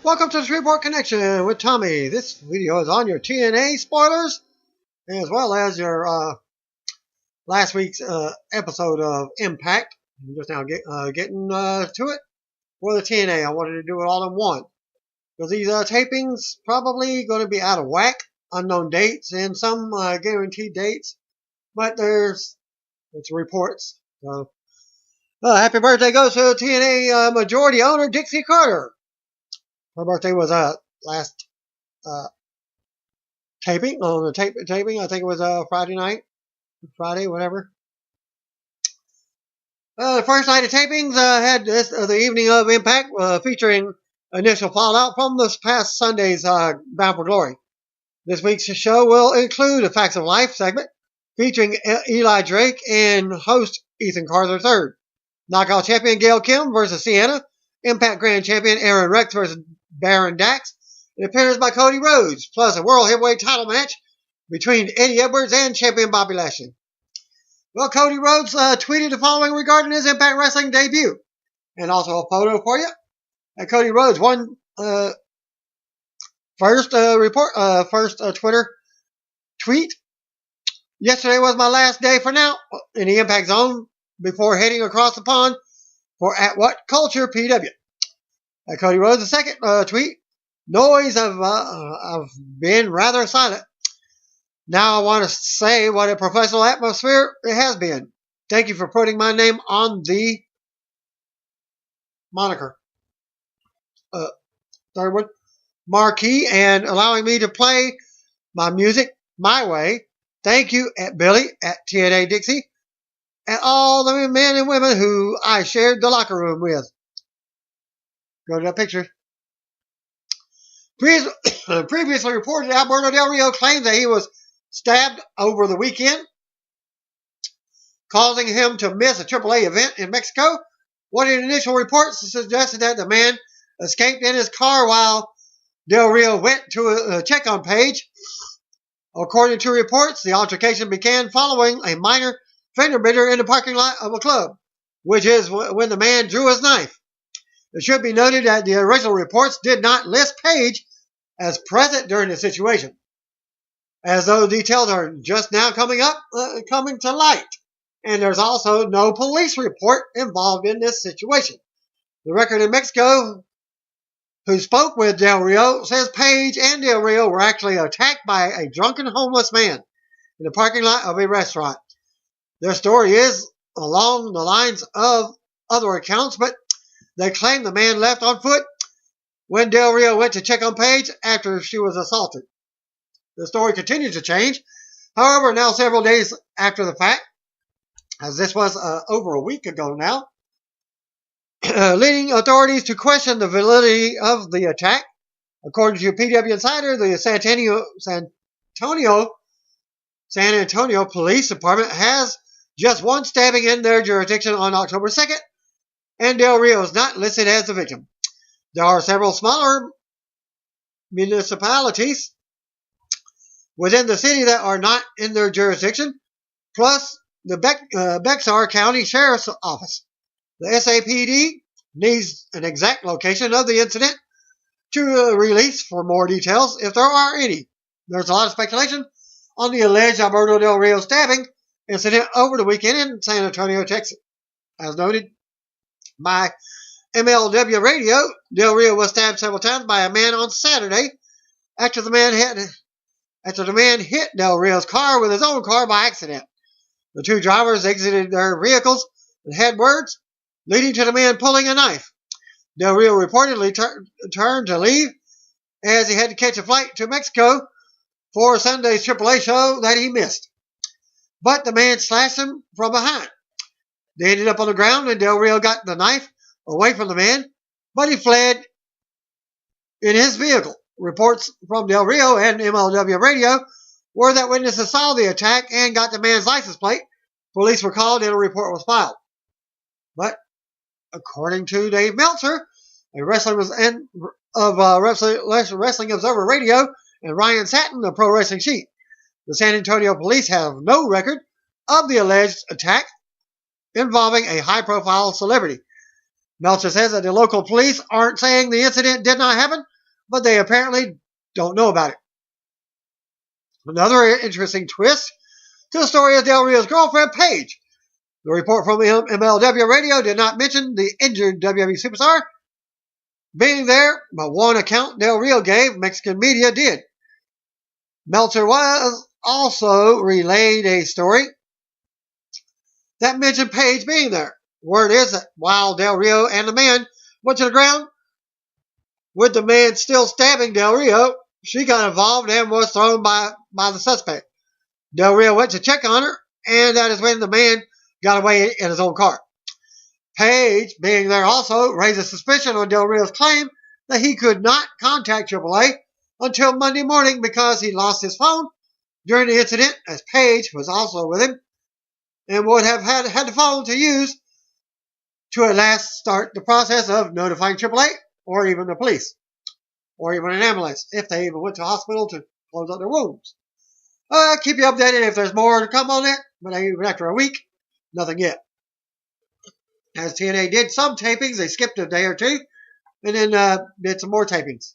Welcome to the Shreveport Connection with Tommy. This video is on your TNA spoilers, as well as your last week's episode of Impact. I'm just now getting to it. For the TNA, I wanted to do it all in one. Because these tapings probably going to be out of whack, unknown dates, and some guaranteed dates. But it's reports. So, happy birthday goes to TNA majority owner Dixie Carter. Her birthday was last taping, on the taping. I think it was Friday night, Friday, whatever. The first night of tapings had the evening of Impact, featuring initial fallout from this past Sunday's Bound for Glory. This week's show will include a Facts of Life segment featuring Eli Drake and host Ethan Carter III. Knockout champion Gail Kim versus Sienna. Impact Grand Champion Aaron Rex versus Baron Dax. An appearance by Cody Rhodes, plus a World Heavyweight title match between Eddie Edwards and champion Bobby Lashley. Well, Cody Rhodes tweeted the following regarding his Impact Wrestling debut. And also a photo for you. Cody Rhodes won first Twitter tweet. Yesterday was my last day for now in the Impact Zone before heading across the pond for At What Culture PW. Cody Rhodes' second tweet. Noise I've been rather silent. Now I want to say what a professional atmosphere it has been. Thank you for putting my name on the moniker. Third one. Marquee and allowing me to play my music my way. Thank you at Billy at TNA Dixie and all the men and women who I shared the locker room with. Go to that picture. Previously reported, Alberto Del Rio claimed that he was stabbed over the weekend, causing him to miss a AAA event in Mexico. One of the initial reports suggested that the man escaped in his car while Del Rio went to check on Paige. According to reports, the altercation began following a minor fender bender in the parking lot of a club, which is when the man drew his knife. It should be noted that the original reports did not list Paige as present during the situation, as though details are just now coming to light. And there's also no police report involved in this situation. The record in Mexico, who spoke with Del Rio, says Paige and Del Rio were actually attacked by a drunken homeless man in the parking lot of a restaurant. Their story is along the lines of other accounts, but they claim the man left on foot when Del Rio went to check on Paige after she was assaulted. The story continues to change. However, now several days after the fact, as this was over a week ago now, leading authorities to question the validity of the attack. According to PW Insider, the San Antonio Police Department has just one stabbing in their jurisdiction on October 2nd, and Del Rio is not listed as the victim. There are several smaller municipalities within the city that are not in their jurisdiction, plus the Bexar County Sheriff's Office. The SAPD needs an exact location of the incident to release for more details, if there are any. There's a lot of speculation on the alleged Alberto Del Rio stabbing incident over the weekend in San Antonio, Texas. As noted by MLW Radio, Del Rio was stabbed several times by a man on Saturday after the man hit Del Rio's car with his own car by accident. The two drivers exited their vehicles and had words, leading to the man pulling a knife. Del Rio reportedly turned to leave as he had to catch a flight to Mexico for Sunday's AAA show that he missed. But the man slashed him from behind. They ended up on the ground and Del Rio got the knife away from the man, but he fled in his vehicle. Reports from Del Rio and MLW Radio were that witnesses saw the attack and got the man's license plate. Police were called and a report was filed. But according to Dave Meltzer, a Wrestling Observer Radio, and Ryan Satin, the Pro Wrestling Sheet, the San Antonio police have no record of the alleged attack involving a high-profile celebrity. Meltzer says that the local police aren't saying the incident did not happen, but they apparently don't know about it. Another interesting twist to the story of Del Rio's girlfriend, Paige. The report from MLW Radio did not mention the injured WWE superstar being there, but one account Del Rio gave, Mexican media did. Meltzer was also relayed a story that mentioned Paige being there. Word is that while Del Rio and the man went to the ground, with the man still stabbing Del Rio, she got involved and was thrown by the suspect. Del Rio went to check on her, and that is when the man got away in his own car. Paige, being there also, raises suspicion on Del Rio's claim that he could not contact AAA until Monday morning because he lost his phone during the incident, as Paige was also with him and would have had the phone to use to at last start the process of notifying AAA or even the police or even an ambulance if they even went to hospital to close up their wounds. I'll keep you updated if there's more to come on that, but even after a week, nothing yet. As TNA did some tapings, they skipped a day or two and then did some more tapings.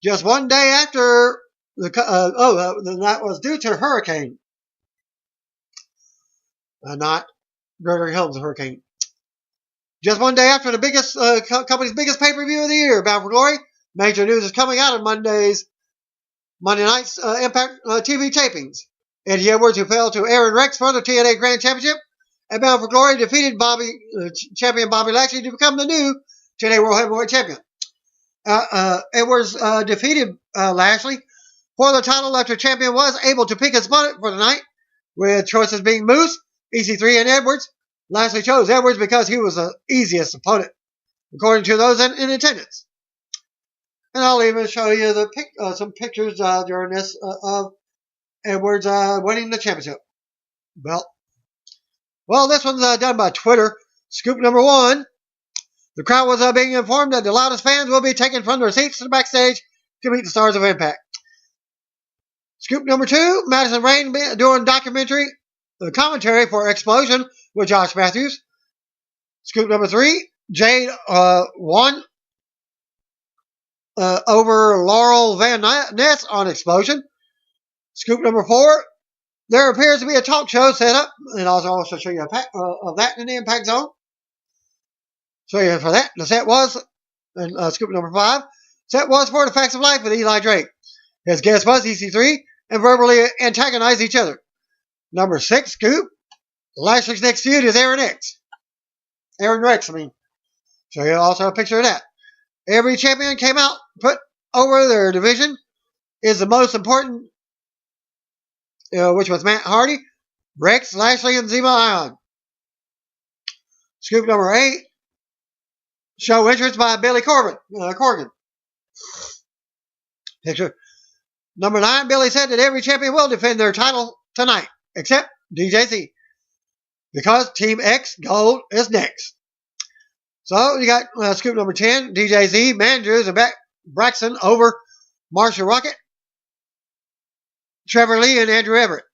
Just one day after that was due to a hurricane. Not Gregory Helms' hurricane. Just one day after the biggest company's biggest pay-per-view of the year, Bound for Glory, major news is coming out on Monday night's Impact TV tapings. Eddie Edwards, who fell to Aaron Rex for the TNA Grand Championship, and Bound for Glory defeated champion Bobby Lashley to become the new TNA World Heavyweight Champion. Edwards defeated Lashley for the title after champion was able to pick his opponent for the night, with choices being Moose, EC3, and Edwards. Lashley chose Edwards because he was the easiest opponent, according to those in attendance. And I'll even show you some pictures during this of Edwards winning the championship belt. Well, this one's done by Twitter. Scoop number 1. The crowd was being informed that the loudest fans will be taken from their seats to the backstage to meet the stars of Impact. Scoop number 2. Madison Rayne doing documentary commentary for Explosion with Josh Matthews. Scoop number 3. Jade won over Laurel Van Ness on Explosion. Scoop number 4. There appears to be a talk show set up, and I'll also show you a pack of that in the Impact Zone. So yeah, for that, the set was, and scoop number 5, set was for the Facts of Life with Eli Drake. His guest was EC3, and verbally antagonized each other. Number 6 scoop, Lashley's next feud is Aaron Rex. Show you also a picture of that. Every champion came out, put over their division, is the most important, which was Matt Hardy, Rex, Lashley, and Zema Ion. Scoop number 8, show entrance by Billy Corgan. Picture. Number 9, Billy said that every champion will defend their title tonight, except DJZ, because Team X Gold is next. So you got scoop number 10, DJZ, Mandrews, and Braxton over Marshall Rocket, Trevor Lee, and Andrew Everett.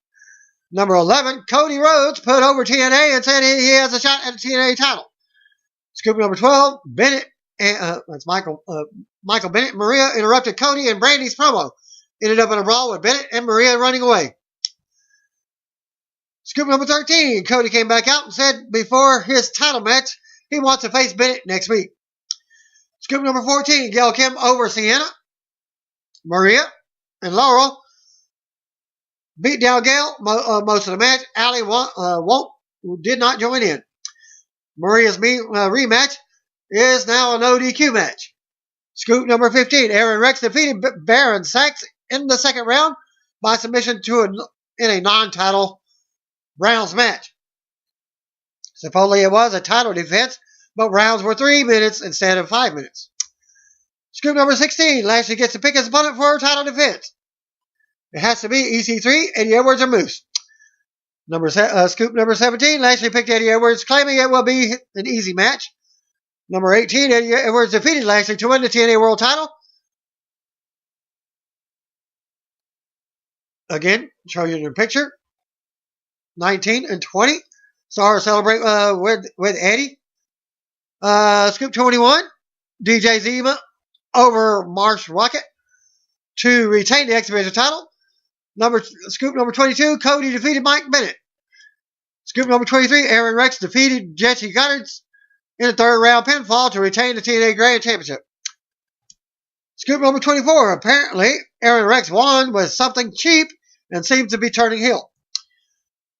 Number 11, Cody Rhodes put over TNA and said he has a shot at the TNA title. Scoop number 12, Bennett, that's Michael Bennett and Maria interrupted Cody and Brandy's promo. Ended up in a brawl with Bennett and Maria running away. Scoop number 13, Cody came back out and said before his title match, he wants to face Bennett next week. Scoop number 14, Gail Kim over Sienna, Maria, and Laurel. Beat down Gail most of the match. Allie did not join in. Maria's rematch is now an ODQ match. Scoop number 15, Aaron Rex defeated Baron Sachs in the second round by submission in a non-title rounds match. Supposedly it was a title defense, but rounds were 3 minutes instead of 5 minutes. Scoop number 16, Lashley gets to pick his opponent for a title defense. It has to be EC3, Eddie Edwards, or Moose. Scoop number 17, Lashley picked Eddie Edwards, claiming it will be an easy match. Number 18, Eddie Edwards defeated Lashley to win the TNA World title. Again, show you the picture. 19 and 20. Stars celebrate with Eddie. Scoop 21, DJ Zima over Marsh Rocket to retain the X Division title. Scoop number 22, Cody defeated Mike Bennett. Scoop number 23, Aaron Rex defeated Jesse Goddard's in the third round pinfall to retain the TNA Grand Championship. Scoop number 24, apparently Aaron Rex won with something cheap and seems to be turning heel.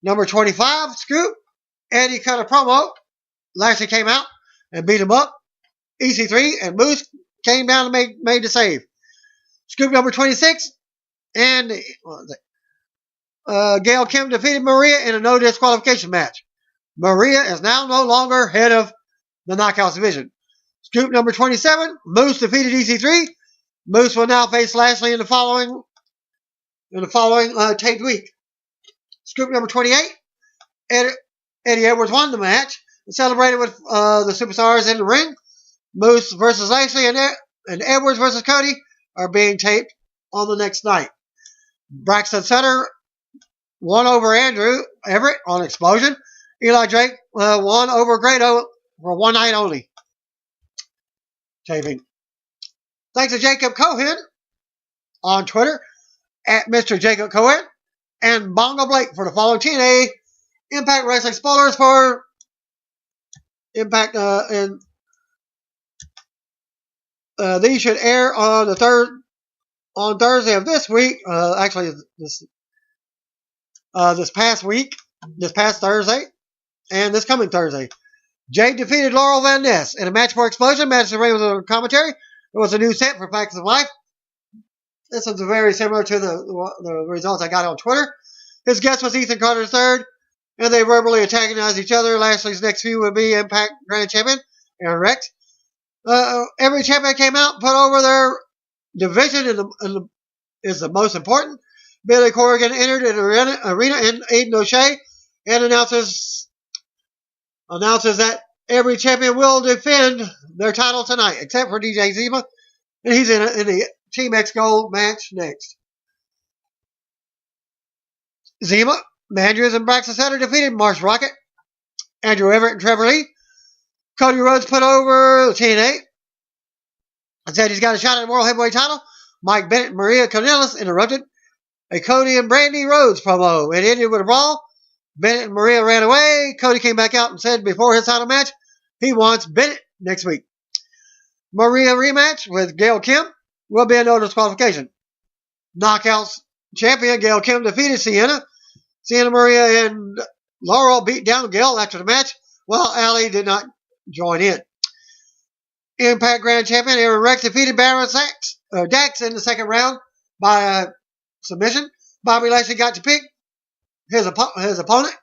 Number 25, Scoop, Eddie cut a promo. Lashley came out and beat him up. EC3 and Moose came down and made the save. Scoop number 26, and Gail Kim defeated Maria in a no disqualification match. Maria is now no longer head of the Knockouts division. Scoop number 27, Moose defeated EC3. Moose will now face Lashley in the following taped week. Scoop number 28, Eddie Edwards won the match and celebrated with the superstars in the ring. Moose versus Lashley and Edwards versus Cody are being taped on the next night. Braxton Sutter won over Andrew Everett on Explosion. Eli Drake won over Grado for one night only. Taping. Thanks to Jacob Cohen on Twitter at Mr. Jacob Cohen and Bongo Blake for the following TNA Impact Wrestling spoilers for Impact and these should air on Thursday of this week. Actually, this past Thursday, and this coming Thursday. Jade defeated Laurel Van Ness in a match for Explosion. Madison Rain was on commentary. It was a new set for Facts of Life. This is very similar to the results I got on Twitter. His guest was Ethan Carter III, and they verbally antagonized each other. Lashley's next feud would be Impact Grand Champion Aaron Rex. Every champion came out and put over their division is the most important. Billy Corrigan entered an arena in Aiden O'Shea and announces that every champion will defend their title tonight, except for DJ Zima, and he's in the Team X Gold match next. Zima, Mandrews, and Braxton Sutter defeated Marsh Rocket, Andrew Everett, and Trevor Lee. Cody Rhodes put over the TNA and said he's got a shot at the World Heavyweight title. Mike Bennett and Maria Kanellis interrupted a Cody and Brandy Rhodes promo. It ended with a brawl. Bennett and Maria ran away. Cody came back out and said before his title match, he wants Bennett next week. Maria rematch with Gail Kim will be a no disqualification. Knockouts champion Gail Kim defeated Sienna. Sienna, Maria, and Laurel beat down Gail after the match, while Allie did not join in. Impact Grand Champion Aaron Rex defeated Baron Dax in the second round by submission. Bobby Lashley got to pick his opponent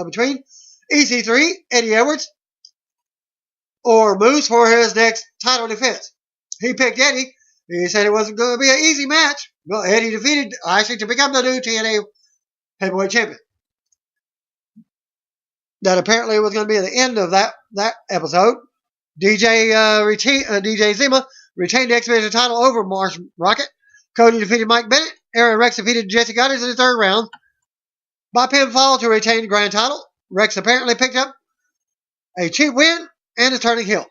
between EC3, Eddie Edwards, or Moose for his next title defense. He picked Eddie. He said it wasn't going to be an easy match. Well, Eddie defeated Lashley to become the new TNA Heavyweight Champion. That apparently was going to be the end of that episode. DJ Zima retained the X Division title over Marsh Rocket. Cody defeated Mike Bennett. Aaron Rex defeated Jesse Goddard in the third round by pinfall to retain the grand title. Rex apparently picked up a cheap win and is turning heel.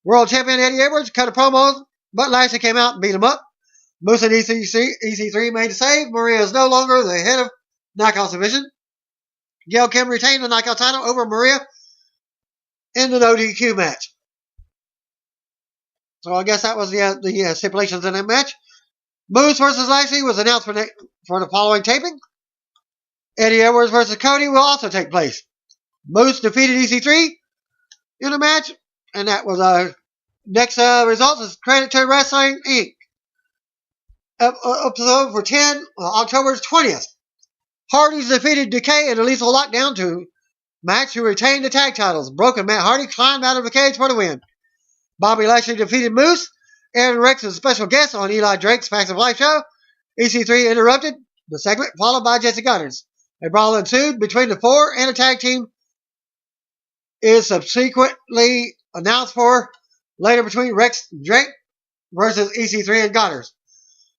World Champion Eddie Edwards cut a promo, but Lashley came out and beat him up. Moose and EC3 made the save. Maria is no longer the head of Knockouts division. Gail Kim retained the Knockout title over Maria in the no DQ match. So I guess that was the stipulations in that match. Moose versus Lashley was announced for the following taping. Eddie Edwards versus Cody will also take place. Moose defeated EC3 in a match, and that was next results is Credit to Wrestling Inc. Episode for October 20th. Hardy's defeated Decay in a lethal lockdown match to retain the tag titles. Broken Matt Hardy climbed out of the cage for the win. Bobby Lashley defeated Moose. Aaron Rex is a special guest on Eli Drake's Facts of Life show. EC3 interrupted the segment, followed by Jesse Goddard's. A brawl ensued between the four, and a tag team is subsequently announced for later between Rex Drake versus EC3 and Goddard's.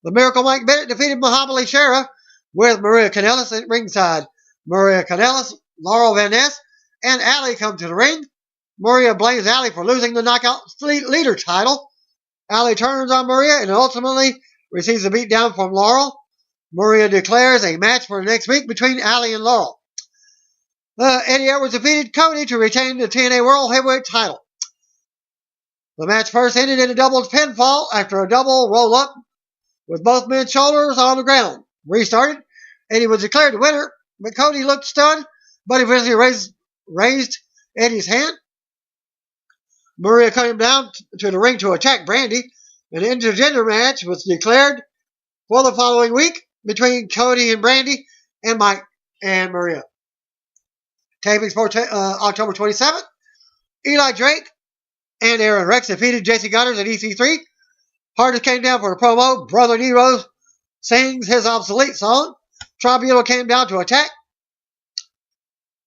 The Miracle Mike Bennett defeated Muhammad Shera with Maria Kanellis at ringside. Maria Kanellis, Laurel Van Ness, and Allie come to the ring. Maria blames Allie for losing the knockout leader title. Allie turns on Maria and ultimately receives a beatdown from Laurel. Maria declares a match for next week between Allie and Laurel. Eddie Edwards defeated Cody to retain the TNA World Heavyweight title. The match first ended in a double pinfall after a double roll-up with both men's shoulders on the ground. Restarted. Eddie was declared the winner, but Cody looked stunned, but eventually raised Eddie's hand. Maria cut him down to the ring to attack Brandy. An intergender match was declared for the following week between Cody and Brandy and Mike and Maria. Tapings for October 27th. Eli Drake and Aaron Rex defeated JC Gunners at EC3. Hardest came down for a promo. Brother Nero sings his obsolete song. Tribunal came down to attack.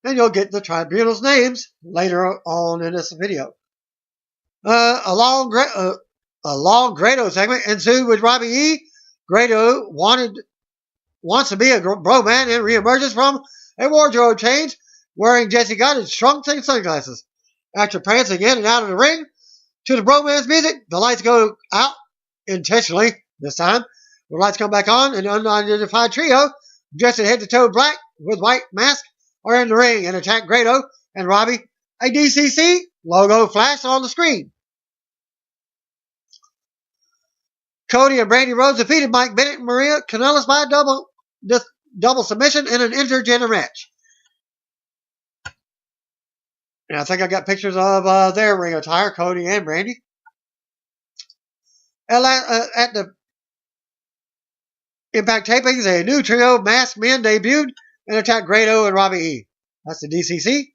And you'll get the Tribunal's names later on in this video. A long Grado segment ensued with Robbie E. Grado wants to be a bro man and reemerges from a wardrobe change wearing Jesse Gunn's trunks and sunglasses. After prancing in and out of the ring to the bromance music, the lights go out intentionally this time. The lights come back on, and an unidentified trio, dressed in head-to-toe black with white mask, are in the ring and attack Grado and Robbie. A DCC logo flashed on the screen. Cody and Brandy Rhodes defeated Mike Bennett and Maria Kanellis by double submission in an intergender match. And I think I got pictures of their ring attire, Cody and Brandy. At the Impact tapings, a new trio of masked men debuted and attacked Grado and Robbie E. That's the DCC.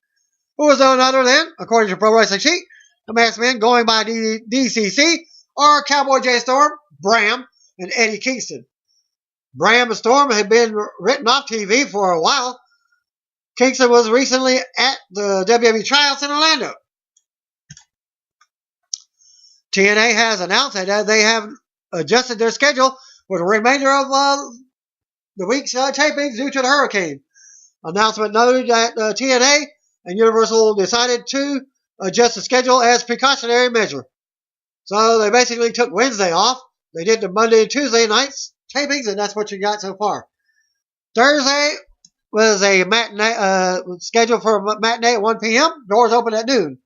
Who was none other than, according to Pro Wrestling Sheet, the masked men going by DCC are Cowboy J Storm, Bram, and Eddie Kingston. Bram and Storm had been written off TV for a while. Kingston was recently at the WWE tryouts in Orlando. TNA has announced that they have adjusted their schedule for the remainder of the week's tapings due to the hurricane. Announcement noted that TNA and Universal decided to adjust the schedule as precautionary measure. So they basically took Wednesday off. They did the Monday and Tuesday nights tapings, and that's what you got so far. Thursday was a matinee scheduled for a matinee at 1 p.m. Doors open at noon.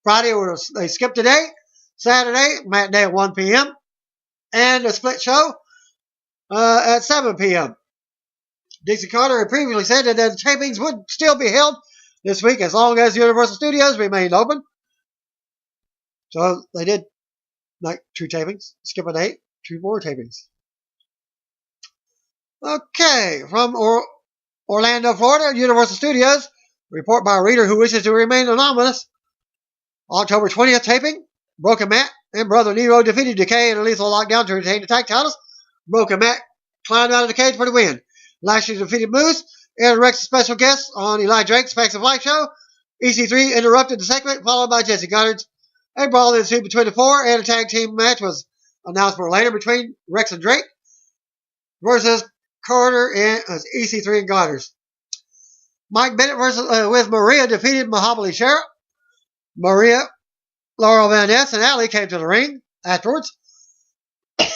Friday they skipped a day. Saturday matinee at 1 p.m. and a split show at 7 p.m. Dixie Carter had previously said that the tapings would still be held this week as long as Universal Studios remained open. So they did like 2 tapings, skip a day, 2 more tapings. Okay, from Orlando, Florida, Universal Studios, report by a reader who wishes to remain anonymous. October 20th taping, Broken Matt and Brother Nero defeated Decay in a lethal lockdown to retain the tag titles. Broken Matt climbed out of the cage for the win. Lashley defeated Moose. Aaron Rex, special guest on Eli Drake's Facts of Life show. EC3 interrupted the segment, followed by Jesse Goddard's. A brawl ensued between the 4, and a tag team match was announced for later between Rex and Drake versus Carter and EC3 and Goddard's. Mike Bennett with Maria defeated Mahabali Sheriff. Maria, Laurel Van Ness, and Allie came to the ring afterwards.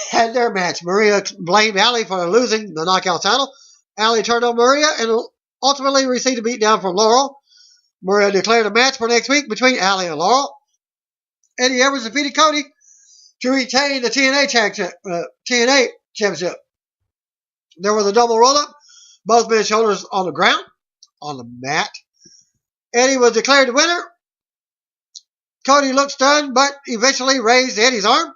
Had their match. Maria blamed Allie for losing the knockout title. Allie turned on Maria and ultimately received a beatdown from Laurel. Maria declared a match for next week between Allie and Laurel. Eddie Edwards defeated Cody to retain the TNA championship. There was a double roll-up. Both men's shoulders on the ground, on the mat. Eddie was declared the winner. Cody looked stunned, but eventually raised Eddie's arm.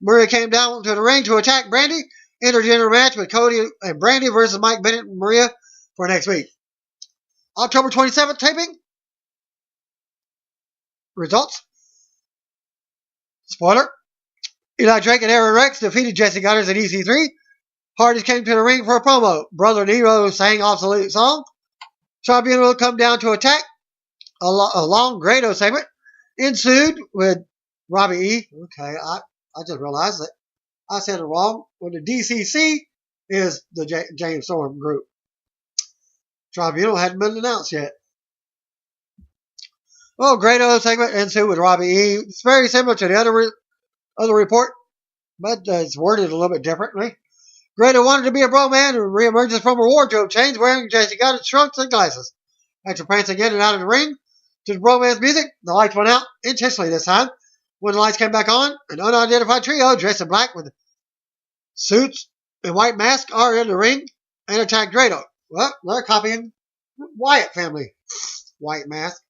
Maria came down to the ring to attack Brandy. Intergender match with Cody and Brandy versus Mike Bennett and Maria for next week. October 27th taping. Results. Spoiler. Eli Drake and Aaron Rex defeated Jesse Gunners at EC3. Hardys came to the ring for a promo. Brother Nero sang obsolete song. Tribunal come down to attack. A long Grado segment ensued with Robbie E. Okay, I just realized that I said it wrong. When the DCC is the James Storm group. Tribunal hadn't been announced yet. Well, Grado segment ensued with Robbie E. It's very similar to the other report, but it's worded a little bit differently. Grado wanted to be a bro man and reemerges from her wardrobe change wearing Jesse Got trunks and glasses. After prancing in and out of the ring to the bro man's music, the lights went out intentionally this time. When the lights came back on, an unidentified trio dressed in black with suits and white masks are in the ring and attacked Grado. Well, they're copying Wyatt family. White mask.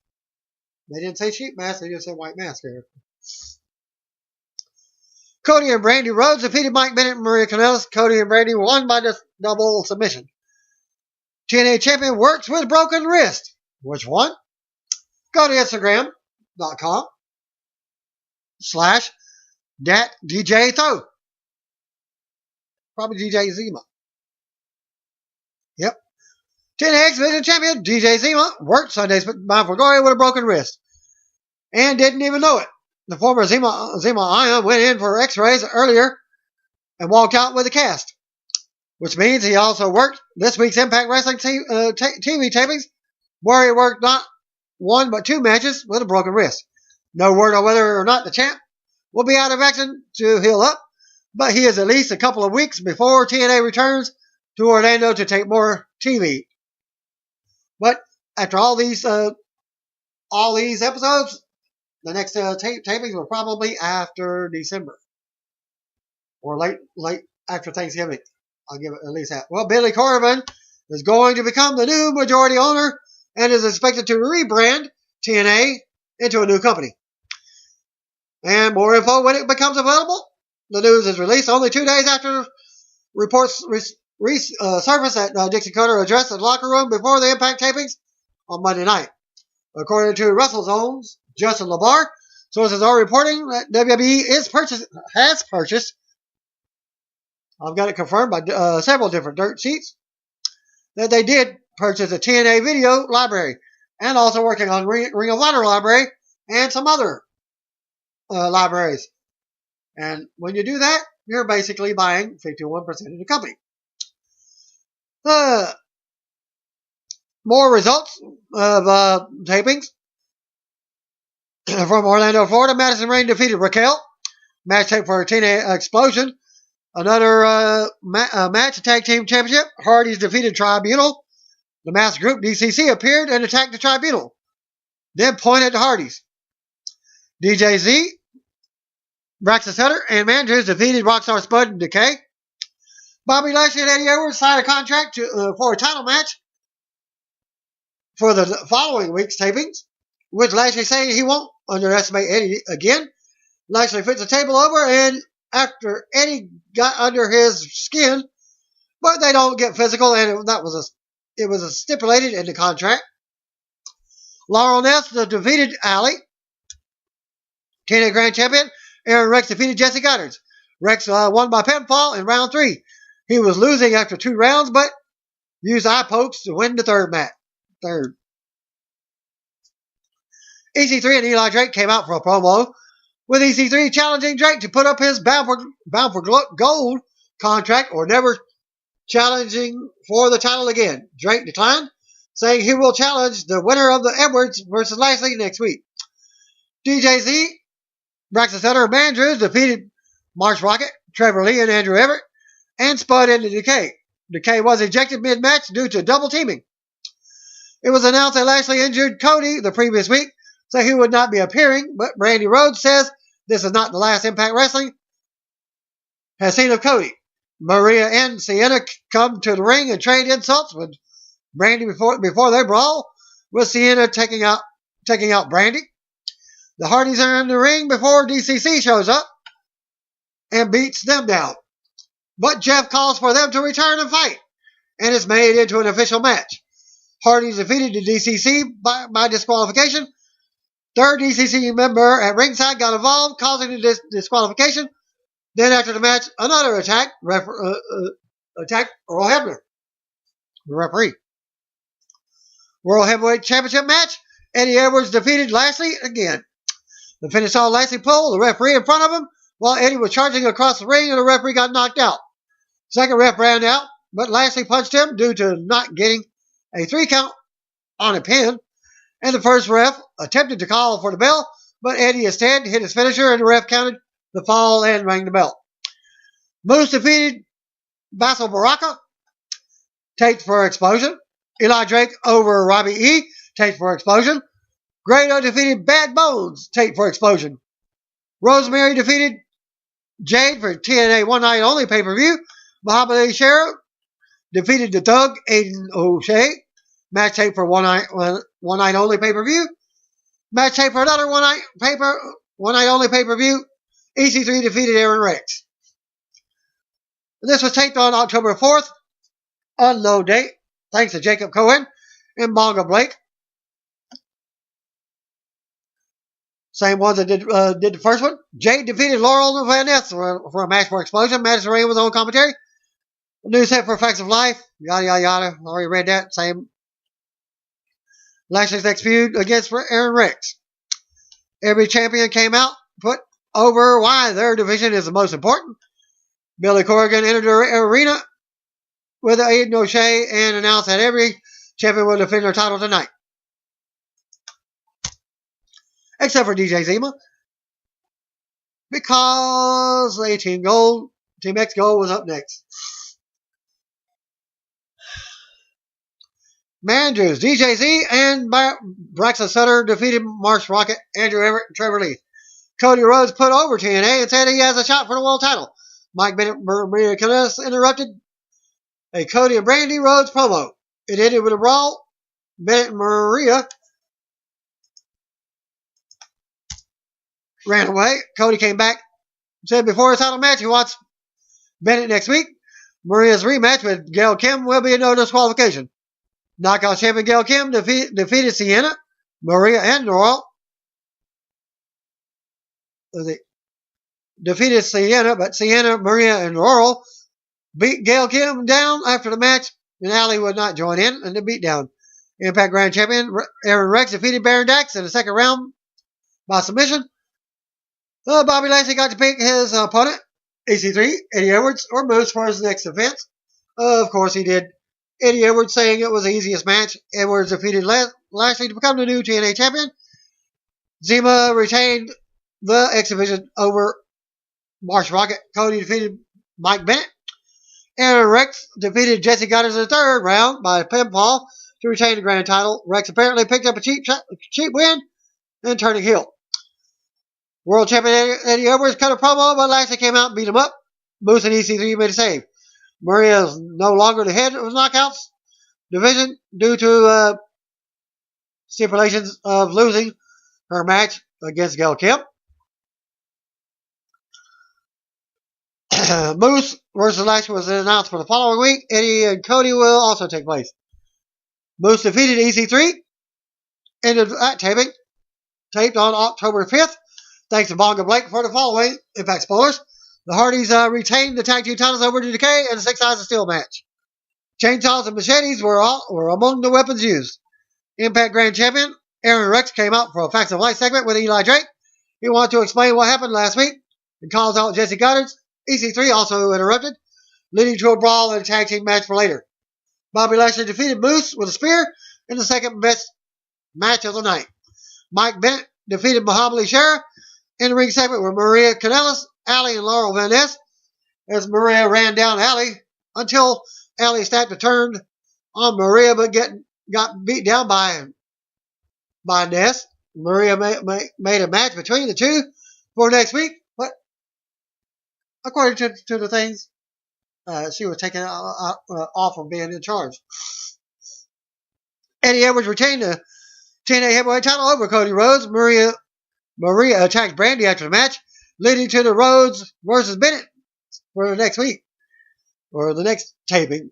They didn't say sheep mask, they just said white mask here. Cody and Brandy Rhodes defeated Mike Bennett and Maria Kanellis. Cody and Brandy won by double submission. TNA champion works with broken wrist. Which one? Go to Instagram.com/DJ thru. Probably DJ Zima. Yep. TNA X Division champion DJ Zima worked Sunday's bound for glory with a broken wrist. And didn't even know it. The former Zima Ion went in for x-rays earlier and walked out with a cast. Which means he also worked this week's Impact Wrestling TV tapings, where he worked not one but two matches with a broken wrist. No word on whether or not the champ will be out of action to heal up, but he is at least a couple of weeks before TNA returns to Orlando to take more TV. But after all these episodes, the next tapings will probably after December or late after Thanksgiving. I'll give it at least that. Well, Billy Corben is going to become the new majority owner and is expected to rebrand TNA into a new company. And more info when it becomes available. The news is released only 2 days after reports surfaced at Dixie Cutter addressed the locker room before the Impact tapings on Monday night. According to WrestleZone's Justin LaBar, sources are reporting that WWE has purchased, I've got it confirmed by several different dirt sheets, that they did purchase a TNA video library and also working on Ring of Honor library and some other libraries. And when you do that, you're basically buying 51% of the company. More results of tapings from Orlando, Florida. Madison Rayne defeated Raquel. Match tape for TNA Explosion. Another match, tag team championship. Hardy's defeated Tribunal. The masked group DCC appeared and attacked the Tribunal, then pointed to Hardy's. DJZ, Braxton Sutter, and Mandrews defeated Rockstar Spud and Decay. Bobby Lashley and Eddie Edwards signed a contract for a title match for the following week's tapings, with Lashley saying he won't underestimate Eddie again. Lashley flips the table over, and after Eddie got under his skin, but they don't get physical, and it was stipulated in the contract. Laurel Ness defeated Allie. TNA Grand Champion Aaron Rex defeated Jesse Goddard. Rex won by pinfall in round 3. He was losing after 2 rounds, but used eye pokes to win the third match. EC3 and Eli Drake came out for a promo, with EC3 challenging Drake to put up his bound for gold contract or never challenging for the title again. Drake declined, saying he will challenge the winner of the Edwards versus Lashley next week. DJZ, Braxton Sutter, and Mandrews defeated Marsh Rocket, Trevor Lee, and Andrew Everett, and Spud into Decay. Decay was ejected mid-match due to double teaming. It was announced that Lashley injured Cody the previous week, so he would not be appearing, but Brandy Rhodes says this is not the last Impact Wrestling has seen of Cody. Maria and Sienna come to the ring and trade insults with Brandy before they brawl, with Sienna taking out Brandy. The Hardys are in the ring before DCC shows up and beats them down. But Jeff calls for them to return and fight, and it's made into an official match. Hardys defeated the DCC by disqualification. Third DCC member at ringside got involved, causing the disqualification. Then after the match, another attack attacked Earl Hebner, the referee. World Heavyweight Championship match. Eddie Edwards defeated Lashley again. The finish saw Lashley pull the referee in front of him while Eddie was charging across the ring, and the referee got knocked out. Second ref ran out, but Lashley punched him due to not getting a 3 count on a pin. And the first ref attempted to call for the bell, but Eddie instead hit his finisher and the ref counted the fall and rang the bell. Moose defeated Basil Baraka, taped for explosion. Eli Drake over Robbie E, taped for explosion. Grado defeated Bad Bones, taped for explosion. Rosemary defeated Jade for TNA One Night Only pay-per-view. Muhammad Ali Sheriff defeated the Thug, Aiden O'Shea. Match tape for one night only pay-per-view. Match tape for another one night only pay-per-view. EC3 defeated Aaron Rex. This was taped on October 4th. Unknown date. Thanks to Jacob Cohen and Bonga Blake. Same ones that did the first one. Jade defeated Laurel Van Ness for a match for Explosion. Madison Rain was on commentary. New set for Facts of Life. Yada, yada, yada. Already read that. Same. Lashley's next feud against Aaron Rex. Every champion came out, put over why their division is the most important. Billy Corrigan entered the arena with Aiden O'Shea and announced that every champion will defend their title tonight. Except for DJ Zima. Because Team X Gold was up next. Managers, DJ Z and Braxton Sutter defeated Marsh Rocket, Andrew Everett, and Trevor Lee. Cody Rhodes put over TNA and said he has a shot for the world title. Mike Bennett Maria Canellis interrupted a Cody and Brandy Rhodes promo. It ended with a brawl. Bennett and Maria ran away. Cody came back, said before his title match he wants Bennett next week. Maria's rematch with Gail Kim will be a no disqualification. Knockout champion Gail Kim defeated Sienna, Maria, and Noel. Defeated Sienna, but Sienna, Maria, and Laurel beat Gail Kim down after the match, and Allie would not join in the beatdown. Impact Grand Champion Aaron Rex defeated Baron Dax in the second round by submission. Bobby Lashley got to pick his opponent, EC3, Eddie Edwards, or Moose for his next event. Of course, he did. Eddie Edwards saying it was the easiest match. Edwards defeated Lashley to become the new TNA champion. Zima retained the X Division over Marsh Rocket. Cody defeated Mike Bennett. Aaron Rex defeated Jesse Goddard in the third round by pinfall to retain the grand title. Rex apparently picked up a cheap win and turning heel. World champion Eddie Edwards cut a promo, but Lashley came out and beat him up. Moose and EC3 made a save. Maria is no longer the head of the Knockouts division due to stipulations of losing her match against Gail Kim. Moose versus Lashley was announced for the following week. Eddie and Cody will also take place. Moose defeated EC3. Ended that taping. Taped on October 5th. Thanks to Bonga Blake for the following. Impact spoilers. The Hardys retained the tag team titles over to Decay in a 6 Eyes of Steel match. Chainsaws and machetes were among the weapons used. Impact Grand Champion Aaron Rex came out for a Facts of Life segment with Eli Drake. He wanted to explain what happened last week and calls out Jesse Goddard. EC3 also interrupted, leading to a brawl in a tag team match for later. Bobby Lashley defeated Moose with a spear in the second best match of the night. Mike Bennett defeated Muhammad Ali Sheriff in the ring segment with Maria Canellis, Allie, and Laurel Van Ness as Maria ran down Allie until Allie snapped a turn on Maria but got beat down by Ness. Maria made a match between the two for next week, but according to the things, she was taken off from being in charge. Eddie Edwards retained the TNA heavyweight title over Cody Rhodes. Maria attacked Brandy after the match, leading to the Rhodes versus Bennett for the next week, or the next taping.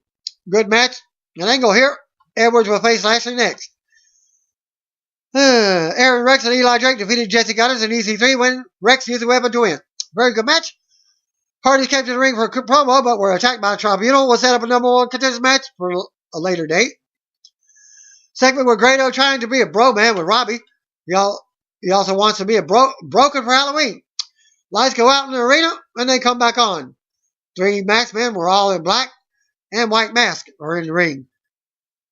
Good match. An angle here. Edwards will face Lashley next. Aaron Rex and Eli Drake defeated Jesse Goddard and EC3 when Rex used the weapon to win. Very good match. Hardys came to the ring for a promo, but were attacked by a tribunal. Will set up a number one contenders match for a later date. Segment with Grado trying to be a bro man with Robbie. He also wants to be a broken for Halloween. Lights go out in the arena and they come back on. 3 masked men were all in black and white masks are in the ring.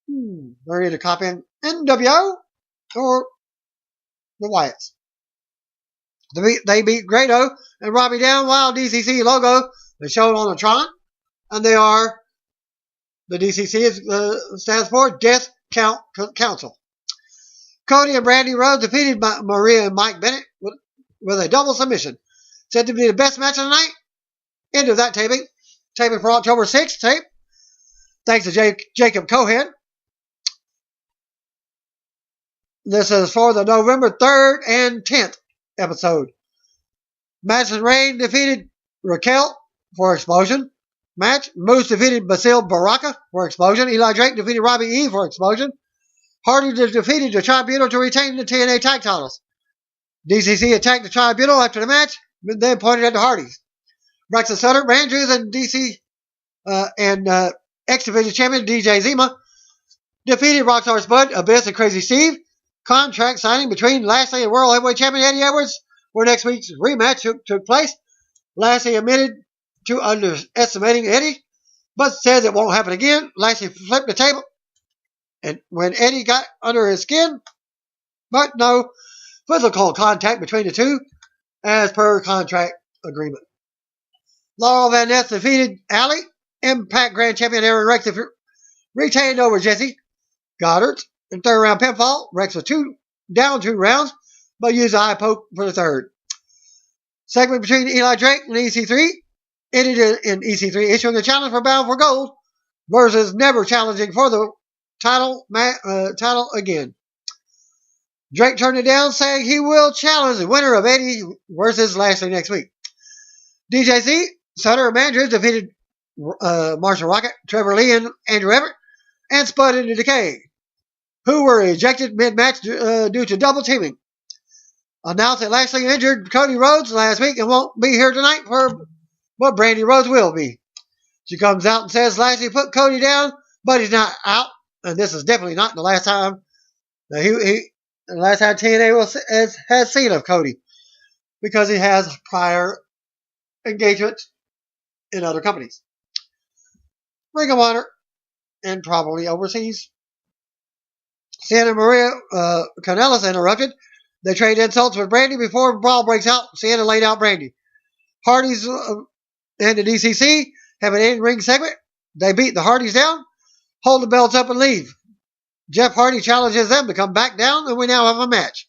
They're either copying NWO or the Wyatts. They beat Grado and Robbie down while DCC logo is shown on the Tron, and they are, the DCC stands for Death Council. Cody and Brandy Rhodes defeated Maria and Mike Bennett with a double submission. Said to be the best match of the night. End of that taping. Taping for October 6th tape. Thanks to Jacob Cohen. This is for the November 3rd and 10th episode. Madison Rain defeated Raquel for Explosion match. Moose defeated Basil Baraka for Explosion. Eli Drake defeated Robbie E for Explosion. Hardy defeated the Tribunal to retain the TNA tag titles. DCC attacked the Tribunal after the match, then pointed at the Hardys. Braxton Sutter, Andrews, and DC and X-Division champion DJ Zima defeated Rockstar Spud, Abyss, and Crazy Steve. Contract signing between Lashley and World Heavyweight Champion Eddie Edwards, where next week's rematch took place. Lashley admitted to underestimating Eddie, but says it won't happen again. Lashley flipped the table, and when Eddie got under his skin, but no physical contact between the two, as per contract agreement. Laurel Van Ness defeated Allie. Impact Grand Champion Aaron Rex retained over Jesse Goddard in third round pinfall. Rex was down 2 rounds, but used a high poke for the third. Segment between Eli Drake and EC3 ended in EC3 issuing a challenge for Bound for Gold versus never challenging for the title again. Drake turned it down, saying he will challenge the winner of Eddie versus Lashley next week. DJC, Sutter, and Andrews defeated Marshall Rocket, Trevor Lee, and Andrew Everett, and Spud into Decay, who were ejected mid-match due to double teaming. Announced that Lashley injured Cody Rhodes last week and won't be here tonight, but Brandy Rhodes will be. She comes out and says Lashley put Cody down, but he's not out, and this is definitely not the last time the last time TNA has seen of Cody, because he has prior engagements in other companies. Ring of Honor, and probably overseas. Santa Maria Canellis interrupted. They trade insults with Brandy before the brawl breaks out. Santa laid out Brandy. Hardys and the DCC have an in-ring segment. They beat the Hardys down, hold the belts up, and leave. Jeff Hardy challenges them to come back down, and we now have a match.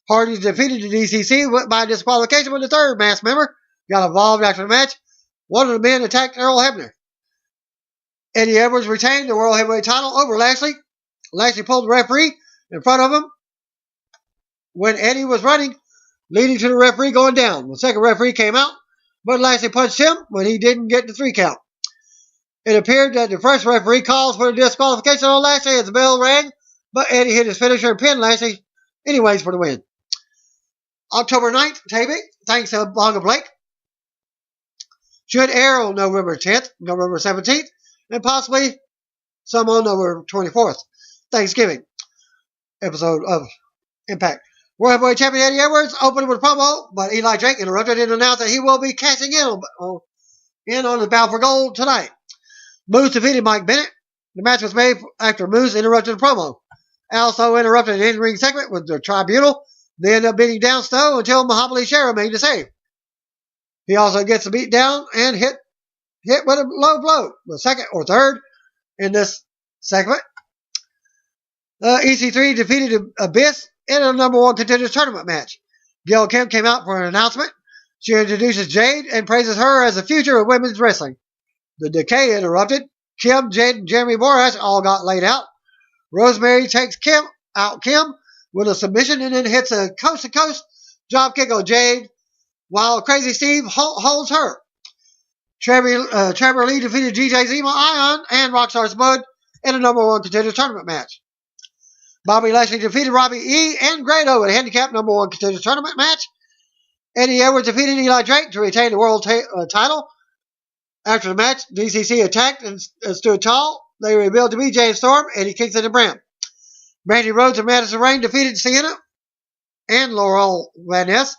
Hardys defeated the DCC by disqualification when the third masked member got involved after the match. One of the men attacked Earl Hebner. Eddie Edwards retained the World Heavyweight title over Lashley. Lashley pulled the referee in front of him when Eddie was running, leading to the referee going down. The second referee came out, but Lashley punched him when he didn't get the 3 count. It appeared that the first referee calls for the disqualification on Lashley as the bell rang, but Eddie hit his finisher and pinned Lashley anyways for the win. October 9th taping, thanks to Bonga Blake, should air on November 10th, November 17th, and possibly some on November 24th, Thanksgiving episode of Impact. World Heavyweight Champion Eddie Edwards opened with a promo, but Eli Drake interrupted and announced that he will be cashing in on the Bound for Gold tonight. Moose defeated Mike Bennett. The match was made after Moose interrupted the promo. Also interrupted an in-ring segment with the Tribunal. They ended up beating down Stowe until Mahabali Shera made the save. He also gets a beat down and hit with a low blow, the second or third in this segment. EC3 defeated Abyss in a number 1 contenders tournament match. Gail Kim came out for an announcement. She introduces Jade and praises her as the future of women's wrestling. The Decay interrupted. Kim, Jade, and Jeremy Borash all got laid out. Rosemary takes Kim with a submission and then hits a coast-to-coast dropkick on Jade, while Crazy Steve holds her. Trevor Lee defeated DJ Zima, Ion, and Rockstar Spud in a number 1 contenders tournament match. Bobby Lashley defeated Robbie E. and Grado in a handicap number 1 contenders tournament match. Eddie Edwards defeated Eli Drake to retain the world title. After the match, DCC attacked and stood tall. They revealed to be James Storm, Eddie Kingston, and Bram. Brandy Rhodes and Madison Rain defeated Sienna and Laurel Van Ness,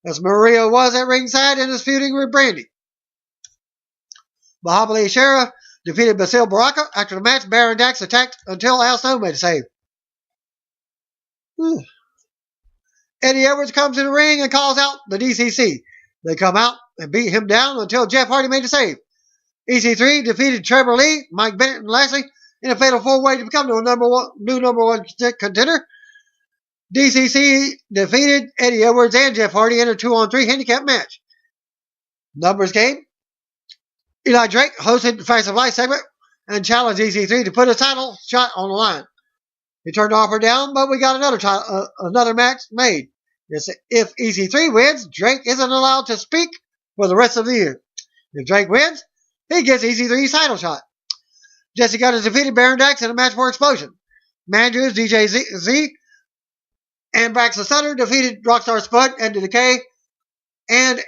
as Maria was at ringside and is feuding with Brandy. Mahabali Shera defeated Basil Baraka. After the match, Baron Dax attacked until Al Snow made a save. Eddie Edwards comes to the ring and calls out the DCC. They come out and beat him down until Jeff Hardy made the save. EC3 defeated Trevor Lee, Mike Bennett, and Lashley in a fatal four-way to become the new number one contender. DCC defeated Eddie Edwards and Jeff Hardy in a 2-on-3 handicap match. Numbers game. Eli Drake hosted the Facts of Life segment and challenged EC3 to put a title shot on the line. He turned the offer down, but we got another match made. If EC3 wins, Drake isn't allowed to speak for the rest of the year. If Drake wins, he gets EC3's title shot. Jesse Gunn defeated Baron Dax in a match for Explosion. Mandrews, DJ Z, and Braxton Sutter defeated Rockstar Spud, Ed Decay, and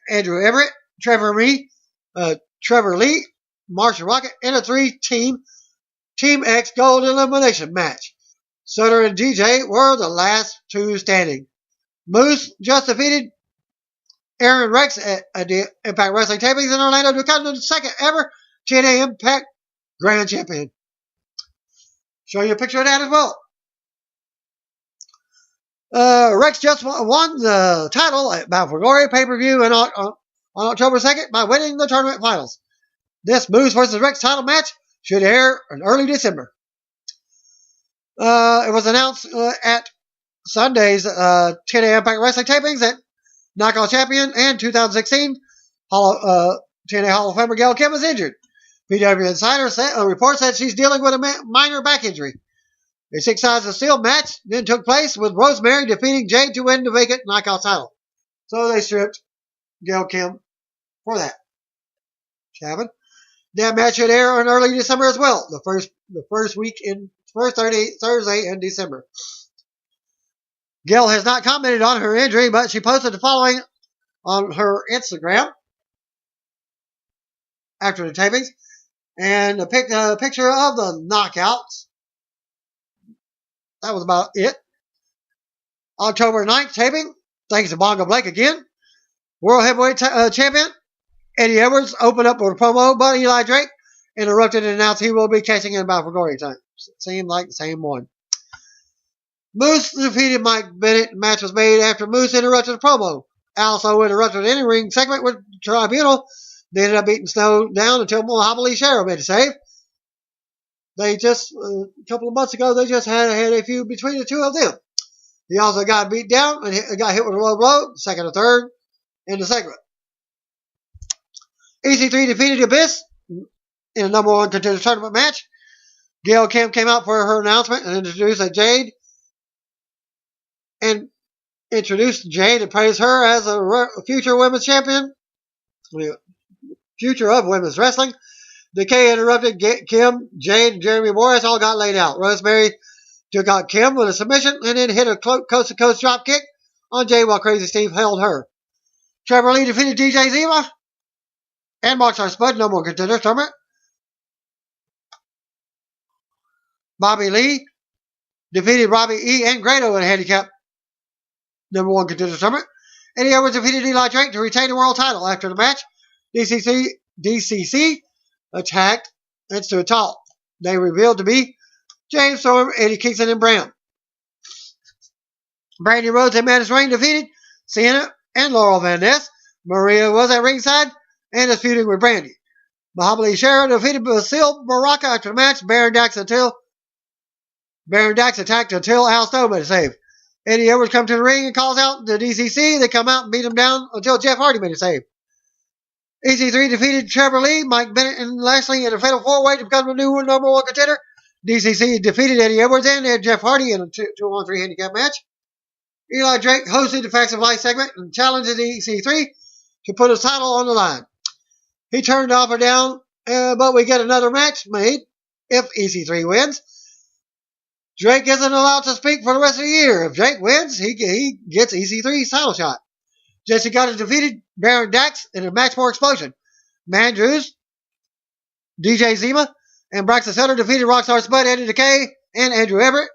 Andrew Everett, Trevor Lee, Marshall Rocket, in a 3-team Team X Gold Elimination match. Sutter and DJ were the last two standing. Moose just defeated Aaron Rex at the Impact Wrestling tapings in Orlando to become the second ever TNA Impact Grand Champion. Show you a picture of that as well. Rex just won the title at Bound for Glory pay-per-view on October 2nd by winning the tournament finals. This Moose vs. Rex title match should air in early December. It was announced at Sunday's TNA Impact Wrestling tapings that Knockout Champion and 2016 TNA Hall of Famer Gail Kim is injured. PW Insider reports that she's dealing with a minor back injury. A 6 sides of steel match then took place with Rosemary defeating Jade to win the vacant Knockout title. So they stripped Gail Kim for that. That match should air in early December as well. The first Thursday in December. Gail has not commented on her injury, but she posted the following on her Instagram after the tapings, and a picture of the knockouts. That was about it. October 9th taping. Thanks to Bongo Blake again. World Heavyweight Champion Eddie Edwards opened up with a promo, but Eli Drake interrupted and announced he will be catching in Bound for Glory time. Seemed like the same one. Moose defeated Mike Bennett. The match was made after Moose interrupted the promo. Also interrupted the in-ring segment with Tribunal. They ended up beating Snow down until Muhammad Ali Shero made a save. They just, a couple of months ago, they just had a feud between the two of them. He also got beat down and got hit with a low blow, second or third, in the segment. EC3 defeated Abyss in a number one contender tournament match. Gail Kim came out for her announcement and introduced Jade. And introduced Jade and praised her as a future women's champion. Future of women's wrestling. Decay interrupted Kim, Jade, and Jeremy Morris all got laid out. Rosemary took out Kim with a submission and then hit a coast-to-coast drop kick on Jade while Crazy Steve held her. Trevor Lee defeated DJ Zima and Rockstar Spud, no more contender tournament. Bobby Lee defeated Robbie E. and Grado in a handicap number one contender tournament. Eddie Edwards defeated Eli Drake to retain the world title. After the match, DCC attacked and stood tall. They revealed to be James Storm, Eddie Kingston, and Brown. Brandy Rhodes and Madison Rain defeated Sienna and Laurel Van Ness. Maria was at ringside and is feuding with Brandy. Muhammad Ali Shero defeated Basil Baraka after the match. Baron Dax attacked until Al Snow made a save. Eddie Edwards comes to the ring and calls out the DCC. They come out and beat him down until Jeff Hardy made a save. EC3 defeated Trevor Lee, Mike Bennett, and Lashley in a fatal four-way to become the new number one contender. DCC defeated Eddie Edwards and Jeff Hardy in a 2-on-3 handicap match. Eli Drake hosted the Facts of Life segment and challenged EC3 to put his title on the line. He turned the offer down, but we get another match made if EC3 wins. Drake isn't allowed to speak for the rest of the year. If Drake wins, he gets EC3's title shot. Jesse Gunn defeated Baron Dax in a match for Explosion. Mandrews, DJ Zima, and Braxton Sutter defeated Rockstar Spud, Eddie Decay, and Andrew Everett.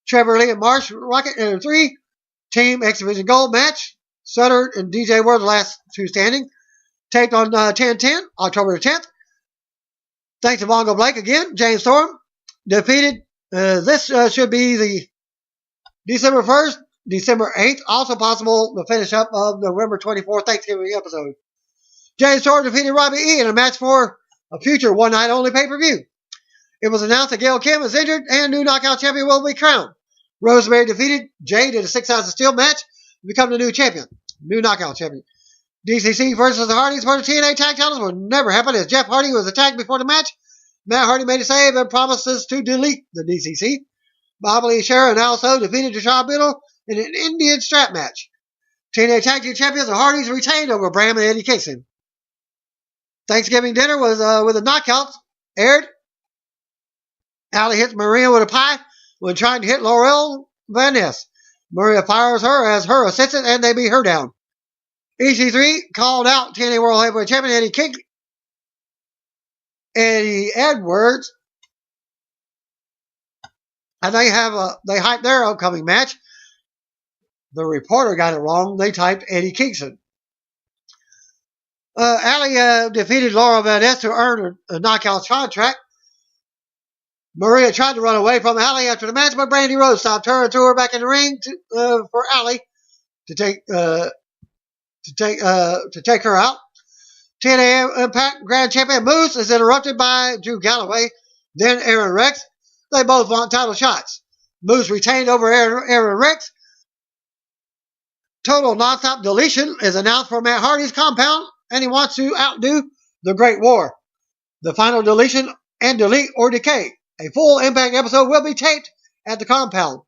Trevor Lee and Marsh Rocket in a 3-team X Division Gold match. Sutter and DJ were the last two standing. Taped on 10/10, October 10th. Thanks to Bongo Blake again. James Storm defeated. This should be the December 1st December 8th. Also possible the finish up of November 24th Thanksgiving episode. James Storm defeated Robbie E in a match for a future one-night-only pay-per-view. It was announced that Gail Kim is injured and new knockout champion will be crowned. Rosemary defeated Jade in a 6 ounce steel match to become the new champion. New knockout champion. DCC versus the Hardys for the TNA tag titles will never happen as Jeff Hardy was attacked before the match. Matt Hardy made a save and promises to delete the DCC. Bobby Lee Sharon also defeated Deshaun Biddle in an Indian strap match. TNA Tag Team Champions the Hardys retained over Bram and Eddie Kingston. Thanksgiving dinner was with the knockouts aired. Allie hits Maria with a pie when trying to hit Laurel Van Ness. Maria fires her as her assistant and they beat her down. EC3 called out TNA World Heavyweight Champion Eddie Edwards, and they hyped their upcoming match. The reporter got it wrong. They typed Eddie Kingston. Allie defeated Laura Van Ness to earn a knockout contract. Maria tried to run away from Allie after the match, but Brandy Rose stopped her and threw her back in the ring for Allie to take her out. TNA Impact Grand Champion Moose is interrupted by Drew Galloway, then Aaron Rex. They both want title shots. Moose retained over Aaron Rex. Total nonstop deletion is announced for Matt Hardy's compound, and he wants to outdo the Great War. The final deletion and delete or decay. A full Impact episode will be taped at the compound.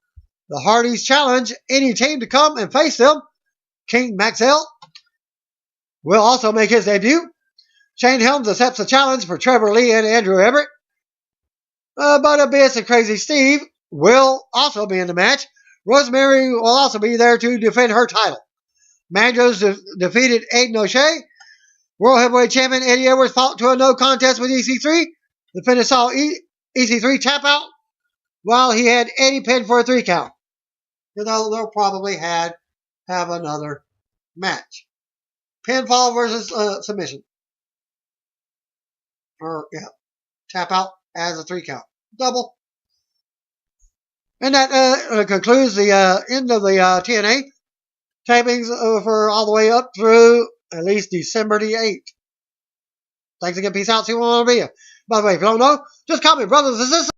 The Hardys challenge any team to come and face them. King Maxwell will also make his debut. Shane Helms accepts the challenge for Trevor Lee and Andrew Everett. But Abyss and Crazy Steve will also be in the match. Rosemary will also be there to defend her title. Mandros defeated Aiden O'Shea. World Heavyweight Champion Eddie Edwards fought to a no contest with EC3. The finish saw EC3 tap out while he had Eddie pinned for a 3 count. They'll probably have another match. Pinfall versus submission. Tap out as a 3 count. Double. And that concludes the end of the TNA tapings for all the way up through at least December the 8th. Thanks again. Peace out. See you on the video. By the way, if you don't know, just call me brothers and sisters.